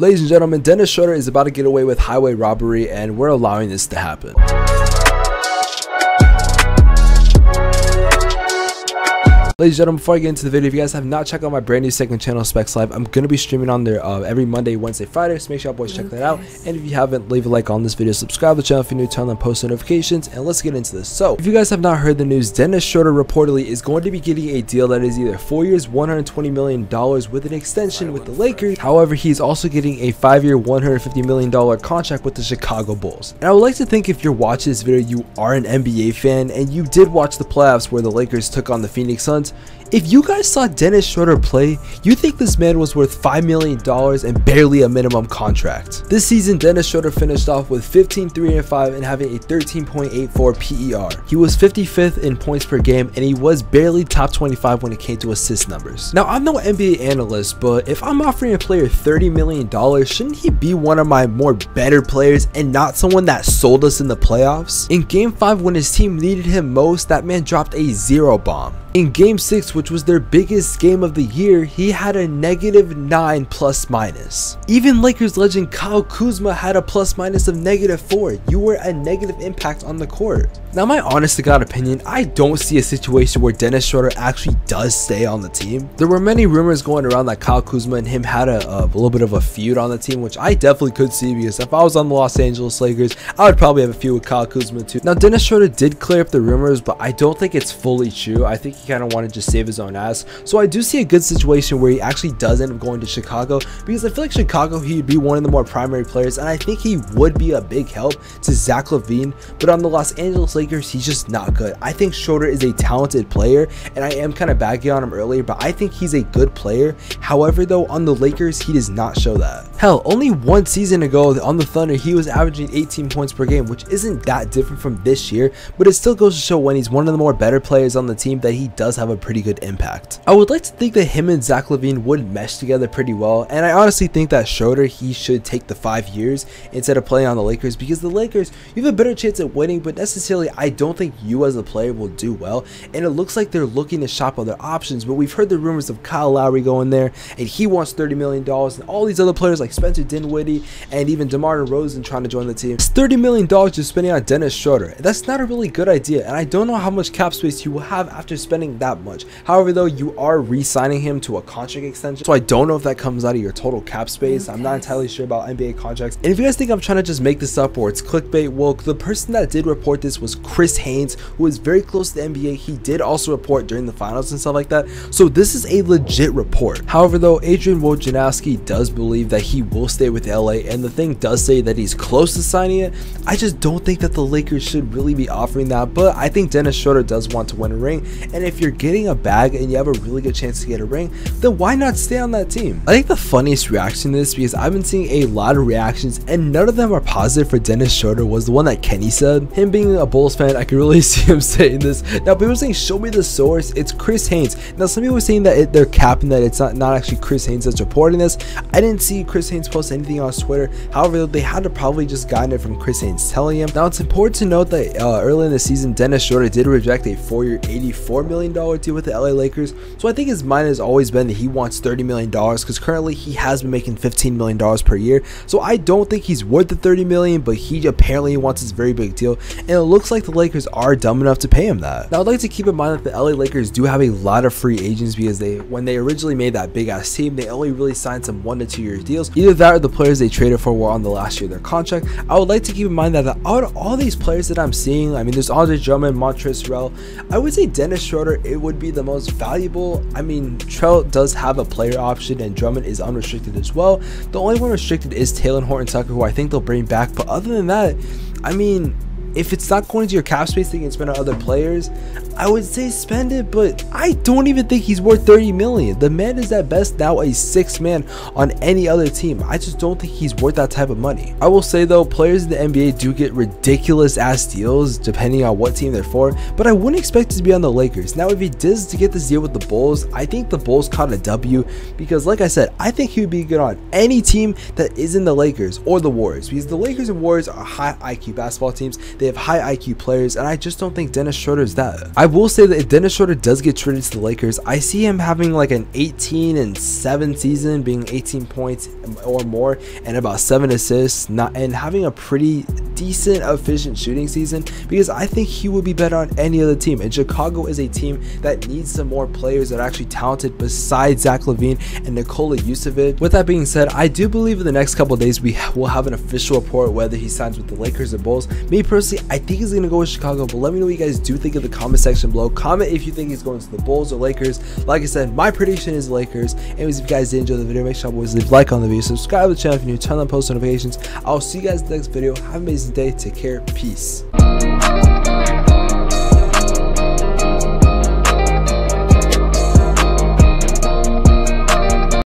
Ladies and gentlemen, Dennis Schröder is about to get away with highway robbery, and we're allowing this to happen. Ladies and gentlemen, before I get into the video, if you guys have not checked out my brand new second channel, Specs Live, I'm going to be streaming on there every Monday, Wednesday, Friday, so make sure y'all boys check that out. And if you haven't, leave a like on this video, subscribe to the channel if you're new, turn on post notifications, and let's get into this. So, if you guys have not heard the news, Dennis Schröder reportedly is going to be getting a deal that is either 4 years, $120 million with an extension with the Lakers. However, he's also getting a 5-year, $150 million contract with the Chicago Bulls. And I would like to think if you're watching this video, you are an NBA fan, and you did watch the playoffs where the Lakers took on the Phoenix Suns. If you guys saw Dennis Schröder play, you think this man was worth $5 million and barely a minimum contract. This season, Dennis Schröder finished off with 15, 3, and 5 and having a 13.84 PER. He was 55th in points per game, and he was barely top 25 when it came to assist numbers. Now, I'm no NBA analyst, but if I'm offering a player $30 million, shouldn't he be one of my more better players and not someone that sold us in the playoffs? In Game 5, when his team needed him most, that man dropped a 0 bomb. In Game 6, which was their biggest game of the year, he had a -9 plus minus. Even Lakers legend Kyle Kuzma had a plus minus of -4. You were a negative impact on the court. Now, my honest to God opinion, I don't see a situation where Dennis Schröder actually does stay on the team. There were many rumors going around that Kyle Kuzma and him had a little bit of a feud on the team, which I definitely could see, because if I was on the Los Angeles Lakers, I would probably have a feud with Kyle Kuzma too. Now, Dennis Schröder did clear up the rumors, but I don't think it's fully true. I think he kind of wanted to just save his own ass. So I do see a good situation where he actually does end up going to Chicago, because I feel like Chicago, he'd be one of the more primary players, and I think he would be a big help to Zach LaVine. But on the Los Angeles Lakers, he's just not good. I think Schröder is a talented player, and I am kind of bagging on him earlier, but I think he's a good player. However, though, on the Lakers, he does not show that. Hell, only one season ago on the Thunder, he was averaging 18 points per game, which isn't that different from this year, but it still goes to show when he's one of the more better players on the team that he does have a pretty good impact. I would like to think that him and Zach LaVine would mesh together pretty well, and I honestly think that Schröder, he should take the 5 years instead of playing on the Lakers, because the Lakers, you have a better chance at winning, but necessarily I don't think you as a player will do well, and it looks like they're looking to shop other options. But we've heard the rumors of Kyle Lowry going there, and he wants $30 million, and all these other players like Spencer Dinwiddie and even DeMar DeRozan trying to join the team. It's $30 million you're spending on Dennis Schröder. That's not a really good idea, and I don't know how much cap space you will have after spending that much. However, though, you are re-signing him to a contract extension, so I don't know if that comes out of your total cap space. I'm not entirely sure about NBA contracts, and if you guys think I'm trying to just make this up or it's clickbait, well, the person that did report this was Chris Haynes, who is very close to the NBA. He did also report during the finals and stuff like that, so this is a legit report. However, though, Adrian Wojnarowski does believe that he will stay with LA, and the thing does say that he's close to signing it. I just don't think that the Lakers should really be offering that, but I think Dennis Schröder does want to win a ring, and if you're getting a bag and you have a really good chance to get a ring, then why not stay on that team? I think the funniest reaction to this, because I've been seeing a lot of reactions and none of them are positive for Dennis Schröder, was the one that Kenny said. Him being a Bulls fan, I can really see him saying this. Now, people are saying, show me the source. It's Chris Haynes. Now, some people are saying that they're capping that it's not actually Chris Haynes that's reporting this. I didn't see Chris Haynes post anything on Twitter. However, they had to probably just gotten it from Chris Haynes telling him. Now, it's important to note that early in the season, Dennis Schröder did reject a 4-year, $84 million deal with the LA Lakers. So I think his mind has always been that he wants $30 million, because currently he has been making $15 million per year. So I don't think he's worth the $30 million, but he apparently wants this very big deal, and it looks like the Lakers are dumb enough to pay him that. Now, I'd like to keep in mind that the LA Lakers do have a lot of free agents, because when they originally made that big ass team, they only really signed some 1 to 2 year deals. Either that or the players they traded for were on the last year of their contract. I would like to keep in mind that out of all these players that I'm seeing, I mean, there's Andre Drummond, Montrezl Harrell, I would say Dennis Schröder, it would be the most valuable. I mean, Trell does have a player option, and Drummond is unrestricted as well. The only one restricted is Taylor Horton-Tucker, who I think they'll bring back, but other than that, I mean, if it's not going to your cap space that you can spend on other players, I would say spend it, but I don't even think he's worth $30 million. The man is at best now a 6th man on any other team. I just don't think he's worth that type of money. I will say though, players in the NBA do get ridiculous ass deals depending on what team they're for, but I wouldn't expect it to be on the Lakers. Now, if he does to get this deal with the Bulls, I think the Bulls caught a W, because like I said, I think he would be good on any team that isn't the Lakers or the Warriors, because the Lakers and Warriors are high IQ basketball teams. They have high IQ players, and I just don't think Dennis Schröder is that. I will say that if Dennis Schroder does get traded to the Lakers, I see him having like an 18-7 season, being 18 points or more and about 7 assists, and having a pretty decent efficient shooting season, because I think he would be better on any other team. And Chicago is a team that needs some more players that are actually talented besides Zach LaVine and Nikola Vucevic. With that being said, I do believe in the next couple of days we will have an official report whether he signs with the Lakers or Bulls. Me personally, I think he's going to go with Chicago, but let me know what you guys do think in the comment section below. Comment if you think he's going to the Bulls or Lakers. Like I said, my prediction is Lakers. Anyways, if you guys did enjoy the video, make sure always leave a like on the video, subscribe to the channel if you're new, turn on post notifications. I'll see you guys in the next video. Have an amazing day. Take care. Peace.